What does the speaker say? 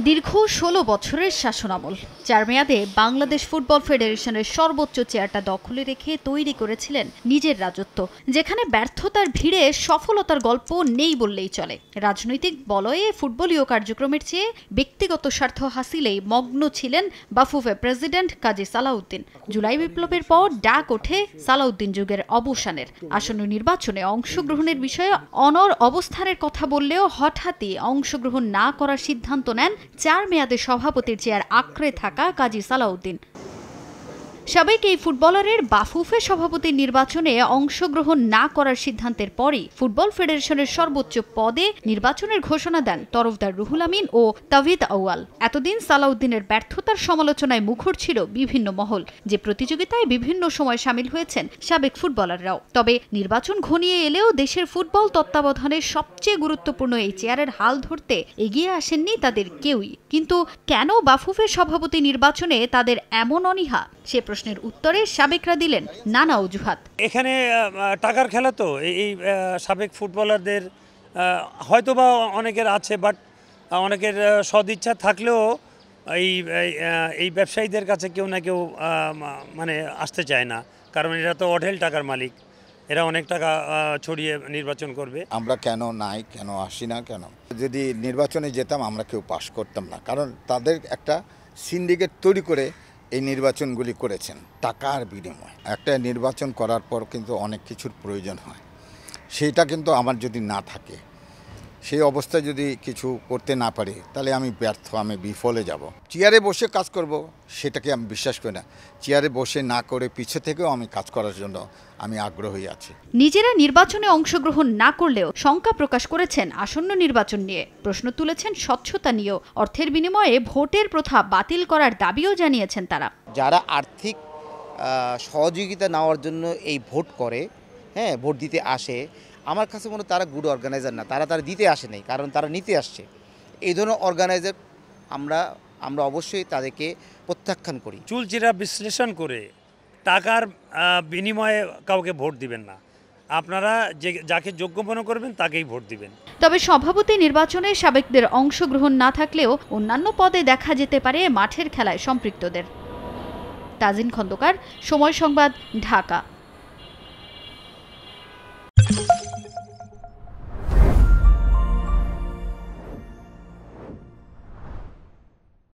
দীর্ঘ ১৬ বছরের শাসনামল, ৪ মেয়াদে বাংলাদেশ ফুটবল ফেডারেশনের সর্বোচ্চ চেয়ারটা দখলে রেখে তৈরি করেছিলেন নিজের রাজত্ব, যেখানে ব্যর্থতার ভিড়ে সফলতার গল্প নেই বললেই চলে। রাজনৈতিক বলয়ে ফুটবলীয় কার্যক্রমের চেয়ে ব্যক্তিগত স্বার্থ হাসিলেই মগ্ন ছিলেন বাফুফে প্রেসিডেন্ট কাজী সালাউদ্দিন। জুলাই বিপ্লবের পর ডাক ওঠে সালাউদ্দিন যুগের অবসানের। আসন্ন নির্বাচনে অংশগ্রহণের বিষয়ে অনড় অবস্থানের কথা বললেও হঠাৎই অংশগ্রহণ না করার সিদ্ধান্ত নেন ৪ মেয়াদে সভাপতির চেয়ার আঁকড়ে থাকা কাজী সালাউদ্দিন। সাবেক এই ফুটবলারের বাফুফে সভাপতির নির্বাচনে অংশগ্রহণ না করার সিদ্ধান্তের পরই ফুটবল ফেডারেশনের সর্বোচ্চ পদে নির্বাচনের ঘোষণা দেন তরফদার রুহুল আমিন ও তাওহিদ আউয়াল। এতদিন সালাউদ্দিনের ব্যর্থতার সমালোচনায় মুখর ছিল বিভিন্ন মহল, যে প্রতিযোগিতায় বিভিন্ন সময় শামিল হয়েছেন সাবেক ফুটবলাররাও। তবে নির্বাচন ঘনিয়ে এলেও দেশের ফুটবল তত্ত্বাবধানের সবচেয়ে গুরুত্বপূর্ণ এই চেয়ারের হাল ধরতে এগিয়ে আসেননি তাদের কেউই। কিন্তু কেন বাফুফে সভাপতি নির্বাচনে তাদের এমন অনীহা, সে প্রশ্নের উত্তরে সাবেকরা দিলেন নানা অজুহাত। এখানে টাকার খেলা তো, এই সাবেক ফুটবলারদের হয়তোবা অনেকের আছে, বাট অনেকের সদিচ্ছা থাকলেও এই ব্যবসায়ীদের কাছে কেউ না কেউ মানে আসতে চায় না, কারণ এরা তো অঢেল টাকার মালিক, এরা অনেক টাকা ছড়িয়ে নির্বাচন করবে। আমরা কেন নাই, কেন আসি না, কেন যদি নির্বাচনে যেতাম আমরা কেউ পাশ করতাম না, কারণ তাদের একটা সিন্ডিকেট তৈরি করে এই নির্বাচনগুলি করেছেন টাকার বিনিময়ে। একটা নির্বাচন করার পর কিন্তু অনেক কিছুর প্রয়োজন হয়, সেইটা কিন্তু আমার যদি না থাকে, সেই অবস্থায় যদি কিছু করতে না পারি, তাহলে আমি ব্যর্থ, আমি বিফলে যাব। চেয়ারে বসে কাজ করব সেটাকে আমি বিশ্বাস করি না। চেয়ারে বসে না করে পিছে থেকেও আমি কাজ করার জন্য আমি আগ্রহী আছি। নিজেরা নির্বাচনে অংশগ্রহণ না করলেও শঙ্কা প্রকাশ করেছেন আসন্ন নির্বাচন নিয়ে। প্রশ্ন তুলেছেন স্বচ্ছতা নিয়েও। অর্থের বিনিময়ে ভোটের প্রথা বাতিল করার দাবিও জানিয়েছেন তারা। যারা আর্থিক সহযোগিতা নেওয়ার জন্য এই ভোট করে, হ্যাঁ, ভোট দিতে আসে, আমার কাছে মনে হয় তারা গুড অর্গানাইজার না, তারা দিতে আসে নাই, কারণ তারা নিতে আসছে। এই ধরনের অর্গানাইজার আমরা অবশ্যই তাদেরকে প্রত্যাখ্যান করি। চুলচেরা বিশ্লেষণ করে টাকার বিনিময়ে কাউকে ভোট দিবেন না, আপনারা যাকে যোগ্য মনে করবেন তাকেই ভোট দিবেন। তবে সভাপতি নির্বাচনে সাবেকদের অংশগ্রহণ না থাকলেও অন্যান্য পদে দেখা যেতে পারে মাঠের খেলায় সম্পৃক্তদের। তাজিন খন্দকার, সময় সংবাদ, ঢাকা।